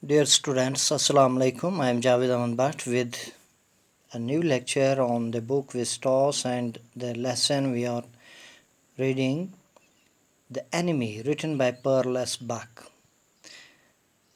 Dear students, Assalamu alaikum. I am Javed Aman Bhatt with a new lecture on the book Vistos, and the lesson we are reading The Enemy, written by Pearl S. Buck.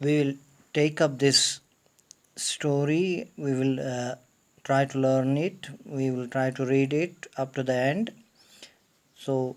we will take up this story, we will try to learn it, we will try to read it up to the end. So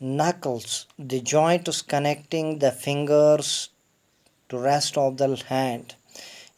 Knuckles, the joints connecting the fingers to rest of the hand,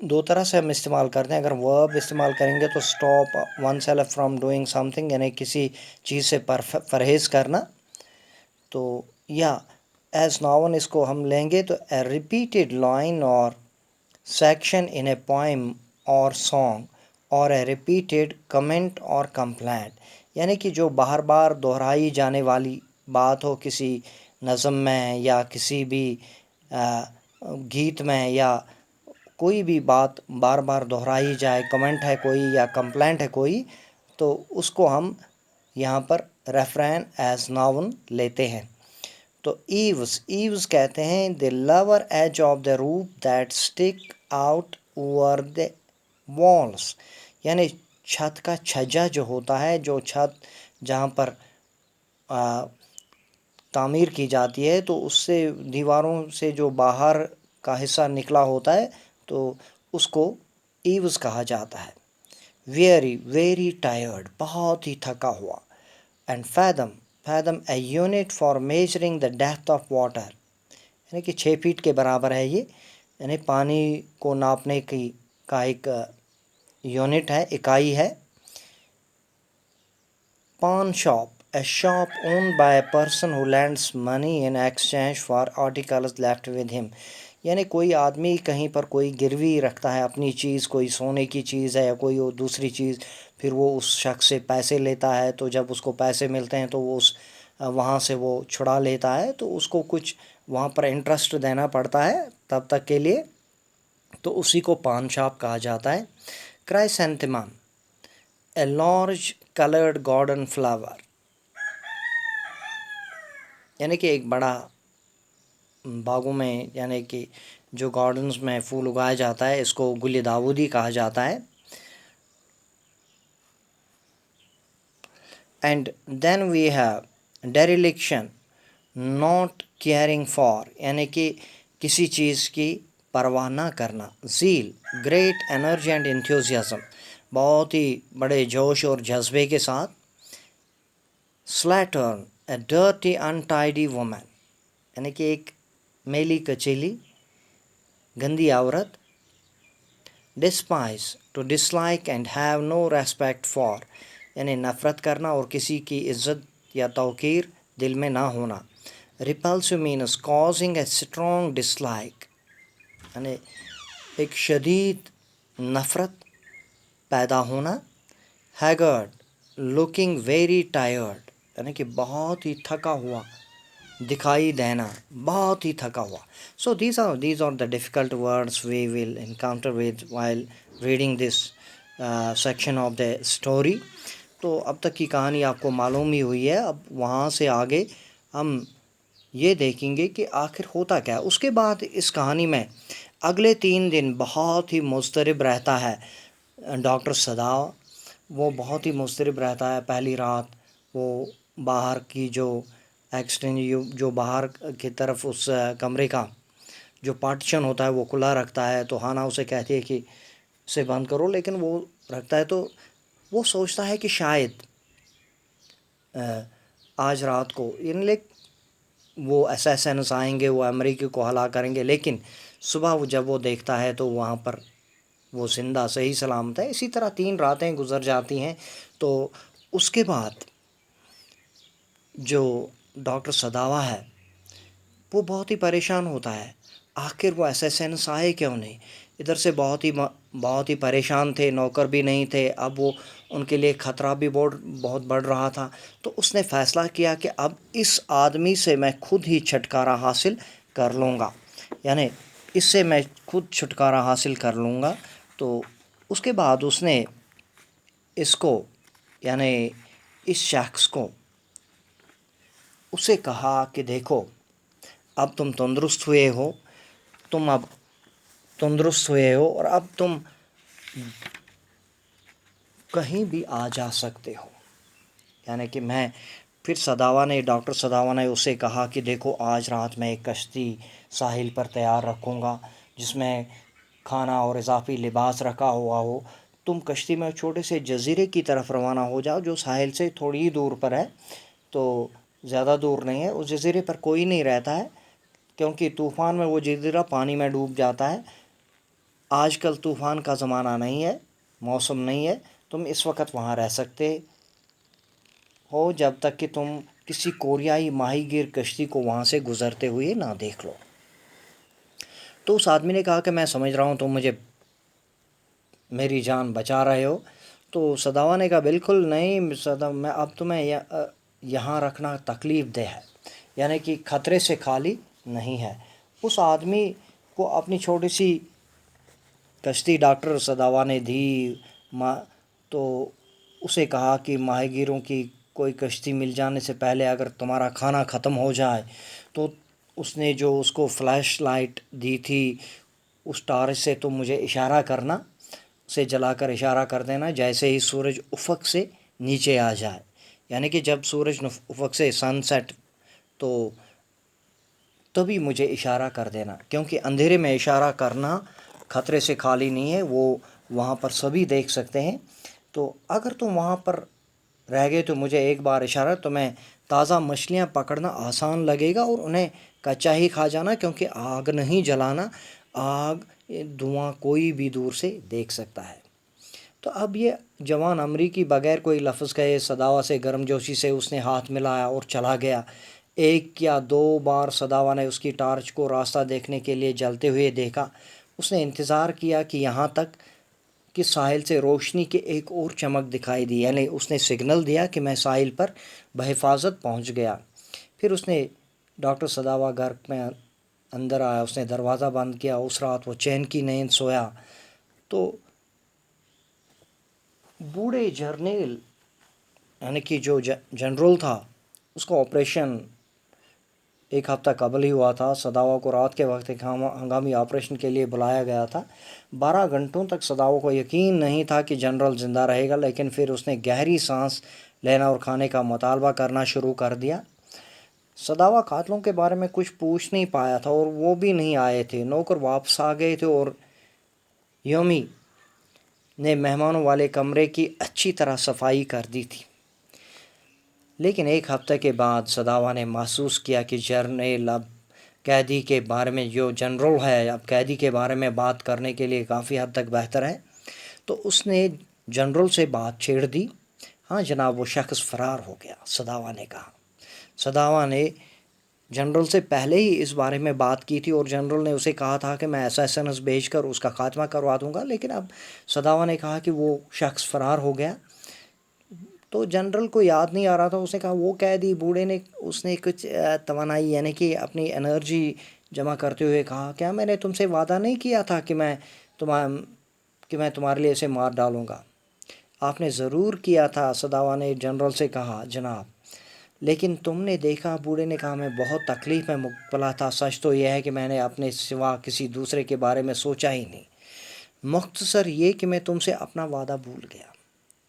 دو طرح سے ہم استعمال کرتے ہیں. اگر ورب استعمال کریں گے تو stop one self from doing some thing, یعنی کسی چیز سے پرہیز کرنا. تو یا ایز ناون اس کو ہم لیں گے تو اے ریپیٹیڈ لائن اور سیکشن ان اے پوئم اور سانگ اور اے ریپیٹیڈ کمنٹ اور کمپلینٹ، یعنی کہ جو بار بار دہرائی جانے والی بات ہو کسی نظم میں یا کسی بھی گیت میں، یا کوئی بھی بات بار بار دہرائی جائے، کمنٹ ہے کوئی یا کمپلینٹ ہے کوئی، تو اس کو ہم یہاں پر ریفرین ایز ناون لیتے ہیں. تو ایوز کہتے ہیں the lower edge of the roof that stick out over the walls, یعنی چھت کا چھجا جو ہوتا ہے، جو چھت جہاں پر تعمیر کی جاتی ہے تو اس سے دیواروں سے جو باہر کا حصہ نکلا ہوتا ہے تو اس کو ایوز کہا جاتا ہے. ویری ویری ٹائرڈ، بہت ہی تھکا ہوا. And fathom a unit for measuring the depth of water, یعنی کہ 6 فیٹ کے برابر ہے یہ، یعنی پانی کو ناپنے کی کا ایک یونٹ ہے، اکائی ہے. Pawn shop a shop owned by a person who lends money in exchange for articles left with him, یعنی کوئی آدمی کہیں پر کوئی گروی رکھتا ہے اپنی چیز، کوئی سونے کی چیز ہے یا کوئی دوسری چیز، پھر وہ اس شخص سے پیسے لیتا ہے. تو جب اس کو پیسے ملتے ہیں تو وہ وہاں سے وہ چھڑا لیتا ہے، تو اس کو کچھ وہاں پر انٹرسٹ دینا پڑتا ہے تب تک کے لیے، تو اسی کو پان شاپ کہا جاتا ہے. Chrysanthemum a large coloured garden flower, یعنی کہ ایک بڑا باغوں میں، یعنی کہ جو گارڈنز میں پھول اگایا جاتا ہے، اس کو گل داودی کہا جاتا ہے. And then we have dereliction not caring for, یعنی کہ کسی چیز کی پرواہ نہ کرنا. Zeal great energy and enthusiasm, بہت ہی بڑے جوش اور جذبے کے ساتھ. سلیٹرن اے ڈرٹی انٹائڈی وومن، یعنی کہ ایک میلی کچیلی گندی عورت. Despise to dislike and have no respect for, یعنی نفرت کرنا اور کسی کی عزت یا توقیر دل میں نہ ہونا. Repulsive means causing a strong ڈسلائک، یعنی ایک شدید نفرت پیدا ہونا. ہیگرڈ لوکنگ ویری ٹائرڈ، یعنی کہ بہت ہی تھکا ہوا دکھائی دینا، بہت ہی تھکا ہوا. So these are the difficult words we will encounter with while reading this section of the story. تو اب تک کی کہانی آپ کو معلوم ہی ہوئی ہے. اب وہاں سے آگے ہم یہ دیکھیں گے کہ آخر ہوتا کیا. اس کے بعد اس کہانی میں اگلے 3 دن بہت ہی مضطرب رہتا ہے ڈاکٹر سداوا. وہ بہت ہی مضطرب رہتا ہے. پہلی رات وہ باہر کی جو ایکسٹینج جو باہر کی طرف اس کمرے کا جو پارٹیشن ہوتا ہے وہ کھلا رکھتا ہے، تو ہانا اسے کہتی ہے کہ اسے بند کرو، لیکن وہ رکھتا ہے. تو وہ سوچتا ہے کہ شاید آج رات کو وہ اسیسنز آئیں گے، وہ امریکہ کو ہلاک کریں گے، لیکن صبح جب وہ دیکھتا ہے تو وہاں پر وہ زندہ صحیح سلامت ہے. اسی طرح 3 راتیں گزر جاتی ہیں. تو اس کے بعد جو ڈاکٹر سداوا ہے وہ بہت ہی پریشان ہوتا ہے. آخر وہ اسیسنس آئے کیوں نہیں؟ ادھر سے بہت ہی پریشان تھے، نوکر بھی نہیں تھے. اب وہ ان کے لیے خطرہ بھی بہت بڑھ رہا تھا. تو اس نے فیصلہ کیا کہ اب اس آدمی سے میں خود ہی چھٹکارا حاصل کر لوں گا، یعنی اس سے میں خود چھٹکارا حاصل کر لوں گا. تو اس کے بعد اس نے اس کو، یعنی اس شخص کو، اسے کہا کہ دیکھو اب تم تندرست ہوئے ہو، اور اب تم کہیں بھی آ جا سکتے ہو. یعنی کہ ڈاکٹر سداوا نے اسے کہا کہ دیکھو آج رات میں ایک کشتی ساحل پر تیار رکھوں گا جس میں کھانا اور اضافی لباس رکھا ہوا ہو. تم کشتی میں چھوٹے سے جزیرے کی طرف روانہ ہو جاؤ جو ساحل سے تھوڑی ہی دور پر ہے، تو زیادہ دور نہیں ہے. اس جزیرے پر کوئی نہیں رہتا ہے کیونکہ طوفان میں وہ جزیرہ پانی میں ڈوب جاتا ہے. آج کل طوفان کا زمانہ نہیں ہے، موسم نہیں ہے، تم اس وقت وہاں رہ سکتے ہو جب تک کہ تم کسی کوریائی ماہی گیر کشتی کو وہاں سے گزرتے ہوئے نہ دیکھ لو۔ تو اس آدمی نے کہا کہ میں سمجھ رہا ہوں تم مجھے میری جان بچا رہے ہو۔ تو سداوا نے کہا بالکل نہیں میں اب تمہیں یہاں رکھنا تکلیف دہ ہے، یعنی کہ خطرے سے خالی نہیں ہے۔ اس آدمی کو اپنی چھوٹی سی کشتی ڈاکٹر سداوا نے دی، تو اسے کہا کہ ماہی گیروں کی کوئی کشتی مل جانے سے پہلے اگر تمہارا کھانا ختم ہو جائے تو اس نے جو اس کو فلیش لائٹ دی تھی اس ٹارچ سے تم مجھے اشارہ کرنا، اسے جلا کر اشارہ کر دینا جیسے ہی سورج افق سے نیچے آ جائے، یعنی کہ جب سورج افق سے سن سیٹ تو تبھی مجھے اشارہ کر دینا، کیونکہ اندھیرے میں اشارہ کرنا خطرے سے خالی نہیں ہے، وہ وہاں پر سبھی دیکھ سکتے ہیں۔ تو اگر تم وہاں پر رہ گئے تو مجھے ایک بار اشارہ، تو میں تازہ مچھلیاں پکڑنا آسان لگے گا اور انہیں کچا ہی کھا جانا، کیونکہ آگ نہیں جلانا، آگ دھواں کوئی بھی دور سے دیکھ سکتا ہے۔ تو اب یہ جوان امریکی بغیر کوئی لفظ کہے سداوا سے گرم جوشی سے اس نے ہاتھ ملایا اور چلا گیا۔ ایک یا دو بار سداوا نے اس کی ٹارچ کو راستہ دیکھنے کے لیے جلتے ہوئے دیکھا۔ اس نے انتظار کیا کہ یہاں تک کہ ساحل سے روشنی کی ایک اور چمک دکھائی دی، یعنی اس نے سگنل دیا کہ میں ساحل پر بحفاظت پہنچ گیا۔ پھر اس نے ڈاکٹر سداوا گھر میں اندر آیا، اس نے دروازہ بند کیا۔ اس رات وہ چین کی نیند سویا۔ تو بوڑھے جرنیل یعنی کہ جو جنرل تھا اس کو آپریشن ایک ہفتہ قبل ہی ہوا تھا۔ سداوا کو رات کے وقت ایک ہنگامی آپریشن کے لیے بلایا گیا تھا۔ 12 گھنٹوں تک سداوا کو یقین نہیں تھا کہ جنرل زندہ رہے گا، لیکن پھر اس نے گہری سانس لینا اور کھانے کا مطالبہ کرنا شروع کر دیا۔ سداوا قاتلوں کے بارے میں کچھ پوچھ نہیں پایا تھا اور وہ بھی نہیں آئے تھے۔ نوکر واپس آ گئے تھے اور یومی نے مہمانوں والے کمرے کی اچھی طرح صفائی کر دی تھی۔ لیکن ایک ہفتے کے بعد سداوا نے محسوس کیا کہ جرنیل اب قیدی کے بارے میں، جو جنرل ہے اب قیدی کے بارے میں بات کرنے کے لیے کافی حد تک بہتر ہے۔ تو اس نے جنرل سے بات چھیڑ دی۔ ہاں جناب، وہ شخص فرار ہو گیا، سداوا نے کہا۔ سداوا نے جنرل سے پہلے ہی اس بارے میں بات کی تھی اور جنرل نے اسے کہا تھا کہ میں اسیسنز بھیج کر اس کا خاتمہ کروا دوں گا، لیکن اب سداوا نے کہا کہ وہ شخص فرار ہو گیا۔ تو جنرل کو یاد نہیں آ رہا تھا، اس نے کہا وہ قیدی بوڑھے نے اس نے کچھ توانائی یعنی کہ اپنی انرجی جمع کرتے ہوئے کہا کیا میں نے تم سے وعدہ نہیں کیا تھا کہ میں تمہارے لیے اسے مار ڈالوں گا؟ آپ نے ضرور کیا تھا، سداوا نے جنرل سے کہا جناب، لیکن تم نے دیکھا، بوڑھے نے کہا میں بہت تکلیف میں مبتلا تھا، سچ تو یہ ہے کہ میں نے اپنے سوا کسی دوسرے کے بارے میں سوچا ہی نہیں، مختصر یہ کہ میں تم سے اپنا وعدہ بھول گیا۔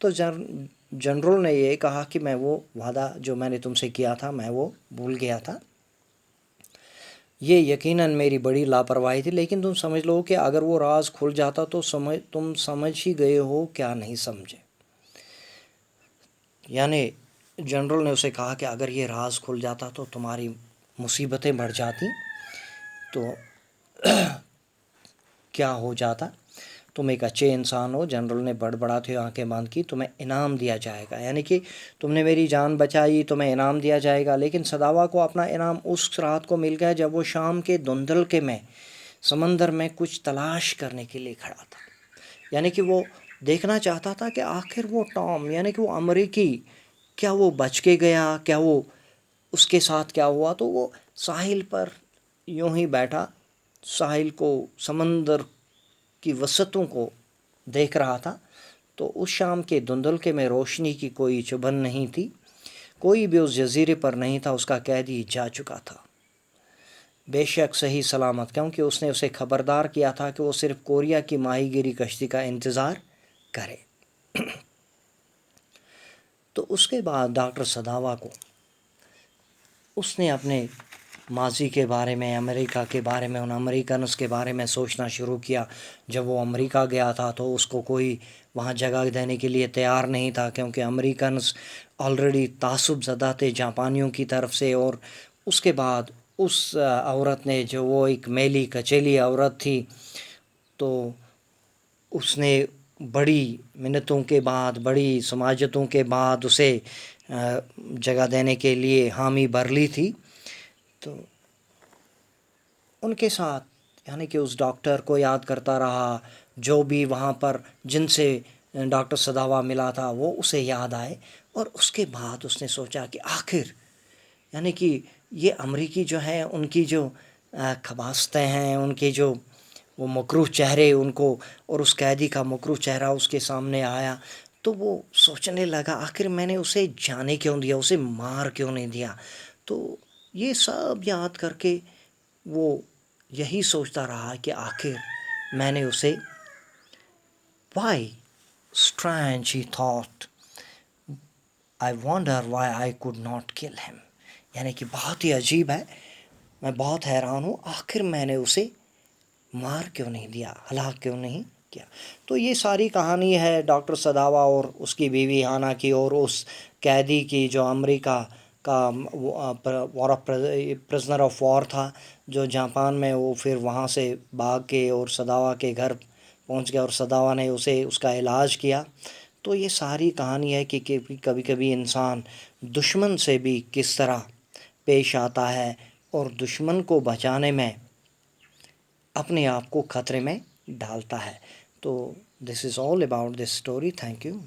تو جنرل نے یہ کہا کہ میں وہ وعدہ جو میں نے تم سے کیا تھا میں وہ بھول گیا تھا، یہ یقیناً میری بڑی لاپرواہی تھی، لیکن تم سمجھ لو کہ اگر وہ راز کھل جاتا تو تم سمجھ ہی گئے ہو کیا نہیں سمجھے۔ یعنی جنرل نے اسے کہا کہ اگر یہ راز کھل جاتا تو تمہاری مصیبتیں بڑھ جاتی، تو کیا ہو جاتا، تم ایک اچھے انسان ہو۔ جنرل نے بڑبڑاتے ہوئے آنکھیں بند کی، تمہیں انعام دیا جائے گا، یعنی کہ تم نے میری جان بچائی، تمہیں انعام دیا جائے گا۔ لیکن سداوا کو اپنا انعام اس رات کو مل گیا جب وہ شام کے دھندلکے میں سمندر میں کچھ تلاش کرنے کے لیے کھڑا تھا، یعنی کہ وہ دیکھنا چاہتا تھا کہ آخر وہ ٹام یعنی کہ وہ امریکی کیا وہ بچ کے گیا، کیا وہ اس کے ساتھ کیا ہوا۔ تو وہ ساحل پر یوں ہی بیٹھا، ساحل کو، سمندر کی وسعتوں کو دیکھ رہا تھا۔ تو اس شام کے دھندلکے میں روشنی کی کوئی چبھن نہیں تھی، کوئی بھی اس جزیرے پر نہیں تھا، اس کا قیدی جا چکا تھا بے شک صحیح سلامت، کیونکہ اس نے اسے خبردار کیا تھا کہ وہ صرف کوریا کی ماہی گیری کشتی کا انتظار کرے۔ تو اس کے بعد ڈاکٹر سداوا کو اس نے اپنے ماضی کے بارے میں، امریکہ کے بارے میں، ان امریکنز کے بارے میں سوچنا شروع کیا۔ جب وہ امریکہ گیا تھا تو اس کو کوئی وہاں جگہ دینے کے لیے تیار نہیں تھا، کیونکہ امریکنز آلریڈی تعصب زدہ تھے جاپانیوں کی طرف سے۔ اور اس کے بعد اس عورت نے، جو وہ ایک میلی کچیلی عورت تھی، تو اس نے بڑی منتوں کے بعد بڑی سماجتوں کے بعد اسے جگہ دینے کے لیے حامی بھر لی تھی. تو ان کے ساتھ یعنی کہ اس ڈاکٹر کو یاد کرتا رہا، جو بھی وہاں پر جن سے ڈاکٹر سداوا ملا تھا وہ اسے یاد آئے. اور اس کے بعد اس نے سوچا کہ آخر یعنی کہ یہ امریکی جو ہیں ان کی جو خباستیں ہیں، ان کے جو وہ مکروہ چہرے ان کو، اور اس قیدی کا مکروہ چہرہ اس کے سامنے آیا، تو وہ سوچنے لگا آخر میں نے اسے جانے کیوں دیا، اسے مار کیوں نہیں دیا. تو یہ سب یاد کر کے وہ یہی سوچتا رہا کہ آخر میں نے اسے why strange he thought I wonder why I could not kill him. یعنی کہ بہت ہی عجیب ہے، میں بہت حیران ہوں آخر میں نے اسے مار کیوں نہیں دیا، ہلاک کیوں نہیں کیا. تو یہ ساری کہانی ہے ڈاکٹر سداوا اور اس کی بیوی ہانا کی، اور اس قیدی کی جو امریکہ کا پرزنر آف وار تھا، جو جاپان میں وہ پھر وہاں سے بھاگ کے اور سداوا کے گھر پہنچ گیا، اور سداوا نے اسے اس کا علاج کیا. تو یہ ساری کہانی ہے کہ کبھی کبھی انسان دشمن سے بھی کس طرح پیش آتا ہے، اور دشمن کو بچانے میں اپنے آپ کو خطرے میں ڈالتا ہے. تو this is all about this story. Thank you.